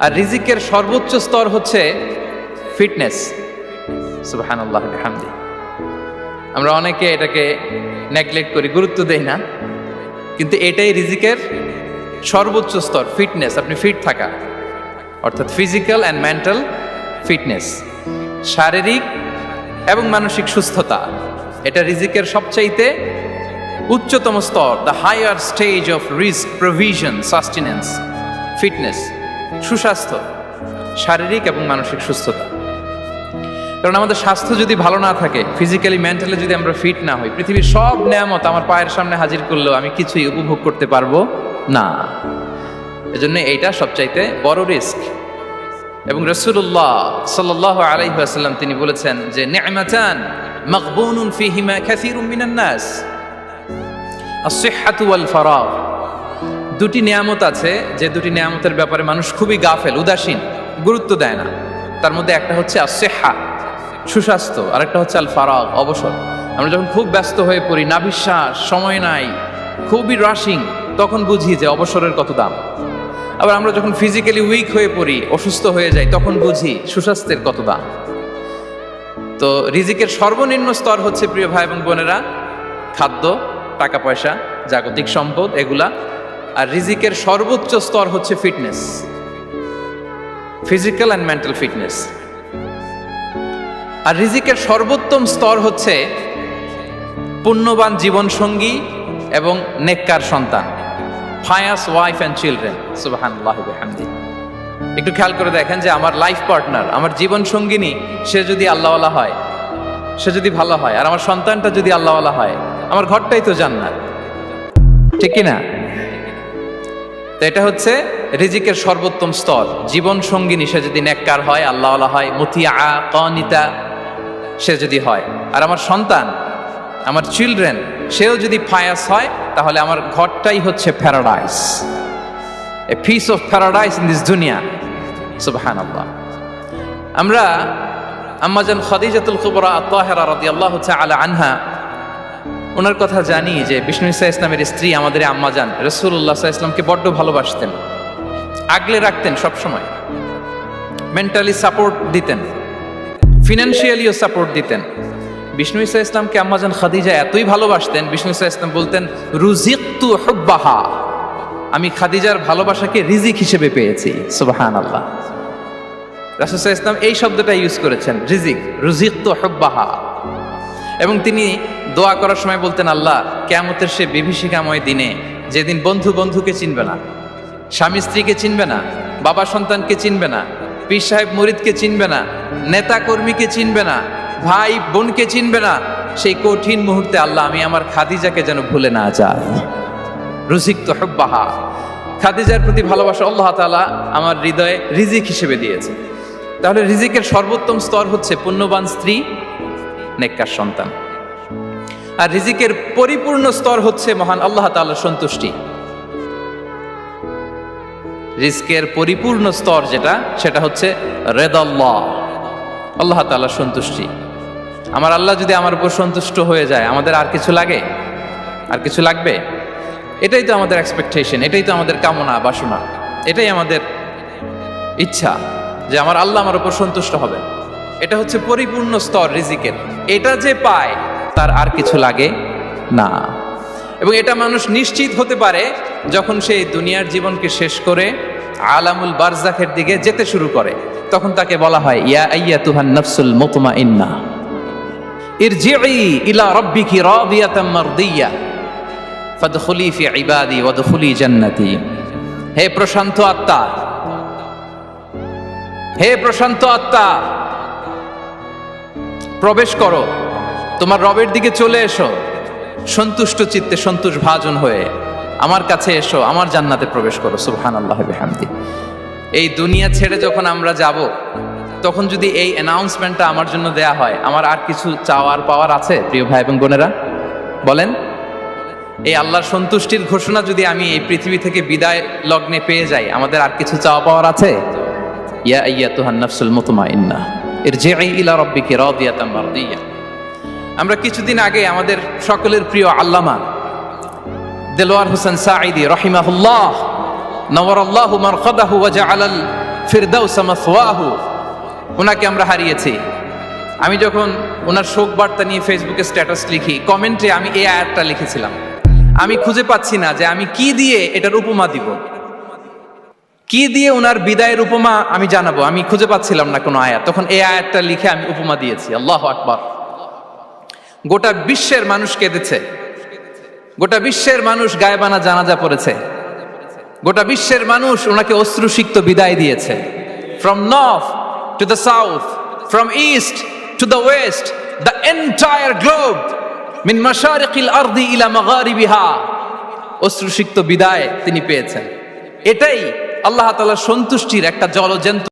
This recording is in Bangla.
আর রিজিকের সর্বোচ্চ স্তর হচ্ছে ফিটনেস। সুবহানাল্লাহ বিহামদি। আমরা অনেকে এটাকে নেগলেক্ট করি, গুরুত্ব দেই না, কিন্তু এটাই রিজিকের সর্বোচ্চ স্তর, ফিটনেস। আপনি ফিট থাকা, অর্থাৎ ফিজিক্যাল অ্যান্ড মেন্টাল ফিটনেস, শারীরিক এবং মানসিক সুস্থতা, এটা রিজিকের সবচাইতে উচ্চতম স্তর, the higher stage of risk provision sustenance. Fitness, সুস্বাস্থ্য, শারীরিক এবং মানসিক সুস্থতা। কারণ আমাদের স্বাস্থ্য যদি ভালো না থাকে, ফিজিক্যালি মেন্টালি যদি আমরা ফিট না হই, পৃথিবীর সব নেয়ামত আমার পায়ের সামনে হাজির করলেও আমি কিছুই উপভোগ করতে পারবো না। এজন্য এইটা সবচাইতে বড় রিস্ক। এবং রাসূলুল্লাহ সাল্লাল্লাহু আলাইহি ওয়াসাল্লাম তিনি বলেছেন যে নি'মাতান মাগবুনুন ফীহিমা কাসীরুম মিনান নাস, আস-সিহহাতু ওয়াল ফারাগ। দুটি নিয়ামত আছে যে দুটি নিয়ামতের ব্যাপারে মানুষ খুবই গাফেল, উদাসীন, গুরুত্ব দেয় না। তার মধ্যে একটা হচ্ছে আস-সিহহা, সুস্বাস্থ্য, আর একটা হচ্ছে আল ফারাগ, অবসর। আমরা যখন খুব ব্যস্ত হয়ে পড়ি, নাভিশ্বাস, সময় নাই, খুবই রাশিং, তখন বুঝি যে অবসরের কত দাম। আবার আমরা যখন ফিজিক্যালি উইক হয়ে পড়ি, অসুস্থ হয়ে যাই, তখন বুঝি সুস্বাস্থ্যের কত দাম। তো রিজিকের সর্বনিম্ন স্তর হচ্ছে, প্রিয় ভাই এবং বোনেরা, খাদ্য, টাকা পয়সা, জাগতিক সম্পদ, এগুলা। আর রিজিকের সর্বোচ্চ স্তর হচ্ছে fitness, physical and mental fitness. আর রিজিকের সর্বোত্তম স্তর হচ্ছে পুণ্যবান জীবন সঙ্গী এবং নেককার সন্তান, ফায়াস ওয়াইফ অ্যান্ড চিলড্রেন। সুবহানাল্লাহ বিহামদি। একটু খেয়াল করে দেখেন যে আমার লাইফ পার্টনার, আমার জীবন সঙ্গিনী, সে যদি আল্লাহওয়ালা হয়, সে যদি ভালো হয়, আর আমার সন্তানটা যদি আল্লাহওয়ালা হয়, আমার ঘরটাই তো জান্নাত, ঠিক কি না? তো এটা হচ্ছে রিজিকের সর্বোত্তম স্তর। জীবন সঙ্গিনী সে যদি নেককার হয়, আল্লাহওয়ালা হয়, মুতিয়া কানিতা সে যদি হয়, আর আমার সন্তান, আমার চিলড্রেন, সেও যদি ফায়াস হয়, তাহলে আমার ঘরটাই হচ্ছে paradise, a piece of paradise in this দুনিয়া। সুবহানাল্লাহ। আমরা আম্মাজান খাদিজাতুল কুবরা আত-তাহিরা রাদিয়াল্লাহু তাআলা আনহা, ওনার কথা জানি যে বিষ্ণু ঈসা ইসলামের স্ত্রী আমাদের আম্মাজান রাসূলুল্লাহ সাল্লাল্লাহু আলাইহি ওয়াসাল্লামকে বড্ড ভালোবাসতেন, আগলে রাখতেন, সবসময় মেন্টালি সাপোর্ট দিতেন, ফিনান্সিয়ালিও সাপোর্ট দিতেন। বিষ্ণু ঈসা ইসলামকে আম্মাজান খাদিজা এতই ভালোবাসতেন, বিষ্ণু ঈসা ইসলাম বলতেন, রুজিকতু হুব্বাহা, আমি খাদিজার ভালোবাসাকে রিজিক হিসেবে পেয়েছি। সুবহানাল্লাহ। রাসূল সাল্লাল্লাহু আলাইহি ওয়াসাল্লাম এই শব্দটা ইউজ করেছেন, রিজিক, রুজিকতু হুব্বাহা। এবং তিনি দোয়া করার সময় বলতেন, আল্লাহ, কিয়ামতের সে বিভীষিকাময় দিনে, যেদিন বন্ধু বন্ধুকে চিনবে না, স্বামী স্ত্রীকে চিনবে না, বাবা সন্তানকে চিনবে না, পীর সাহেব মুরিদকে চিনবে না, নেতা কর্মীকে চিনবে না, ভাই বোনকে চিনবে না, সেই কঠিন মুহূর্তে আল্লাহ, আমি আমার খাদিজাকে যেন ভুলে না যাই। রুজিকতু হুব্বাহা, খাদিজার প্রতি ভালোবাসা আল্লাহ তাআলা আমার হৃদয়ে রিজিক হিসেবে দিয়েছে। তাহলে রিজিকের সর্বোত্তম স্তর হচ্ছে পুণ্যবান স্ত্রী, নেককার সন্তান। আর রিজিকের পরিপূর্ণ স্তর হচ্ছে মহান আল্লাহ তাআলার সন্তুষ্টি। রিজকের পরিপূর্ণ স্তর যেটা, সেটা হচ্ছে রিদাল্লাহ, আল্লাহ তাআলার সন্তুষ্টি। আমার আল্লাহ যদি আমার উপর সন্তুষ্ট হয়ে যায়, আমাদের আর কিছু লাগে? আর কিছু লাগবে? এটাই তো আমাদের এক্সপেকটেশন, এটাই তো আমাদের কামনা বাসনা, এটাই আমাদের ইচ্ছা যে আমার আল্লাহ আমার উপর সন্তুষ্ট হবে। এটা হচ্ছে পরিপূর্ণ স্তর রিজিকের। এটা যে পায়, তার আর কিছু লাগে না। এবং এটা মানুষ নিশ্চিত হতে পারে যখন সে দুনিয়ার জীবনকে শেষ করে আলামুল বারজাখের দিকে যেতে শুরু করে। তখন তাকে বলা হয়, ইয়া আইয়াতুহান নাফসুল মুতমাইন্না ইরজিই ইলা রাব্বিকি রাদিয়াতাম মারদিয়া ফাদখুলি ফি ইবাদি ওয়াদখুলি জান্নাতি। হে প্রশান্ত আত্মা, হে প্রশান্ত আত্মা, প্রবেশ করো, তোমার রবের দিকে চলে এসো, সন্তুষ্ট চিত্তে, সন্তোষ ভাজন হয়ে আমার কাছে এসো, আমার জান্নাতে প্রবেশ করো। সুবহানাল্লাহ বিহামদি। এই দুনিয়া ছেড়ে যখন আমরা যাব, তখন যদি এই অ্যানাউন্সমেন্টটা আমার জন্য দেয়া হয়, আমার আর কিছু চাওয়ার পাওয়ার আছে? প্রিয় ভাই এবং বোনেরা, বলেন, এই আল্লাহর সন্তুষ্টির ঘোষণা যদি আমি এই পৃথিবী থেকে বিদায় লগ্নে পেয়ে যাই, আমাদের আর কিছু চাওয়া পাওয়ার আছে? ইয়া আইয়াতুহান নাফসুল মুতমাইন্না ইরজিই ইলা রাব্বিকি রাদিয়াতাম মারদিয়া। আমরা কিছুদিন আগে আমাদের সকলের প্রিয় আল্লামা দেলোয়ার হোসেন সাঈদী রাহিমাহুল্লাহ, নাওয়ারাল্লাহু মারকাদাহু ওয়া জাআলাল ফিরদাউস মাসওয়াহু, ওনাকে আমরা হারিয়েছি। আমি যখন ওনার শোক বার্তা নিয়ে ফেসবুকে স্ট্যাটাস লিখি, কমেন্টে আমি এই আয়াতটা লিখেছিলাম। আমি খুঁজে পাচ্ছি না যে আমি কি দিয়ে এটার উপমা দিব, কি দিয়ে ওনার বিদায়ের উপমা আমি জানাবো, আমি খুঁজে পাচ্ছিলাম না কোনো আয়াত। তখন এই আয়াতটা লিখে আমি উপমা দিয়েছি। আল্লাহু আকবার। গোটা বিশ্বের মানুষ কেঁদেছে, গোটা বিশ্বের মানুষ গায়েবানা জানাজা পড়েছে, গোটা বিশ্বের মানুষ ওনাকে অশ্রুসিক্ত বিদায় দিয়েছে। From north to the south, from east to the west, the entire globe, মিন মাশারিকিল আরদি ইলা মাগারিবিহা, অশ্রুসিক্ত বিদায় তিনি পেয়েছেন। এটাই আল্লাহ তাআলার সন্তুষ্টির একটা জলজ্যান্ত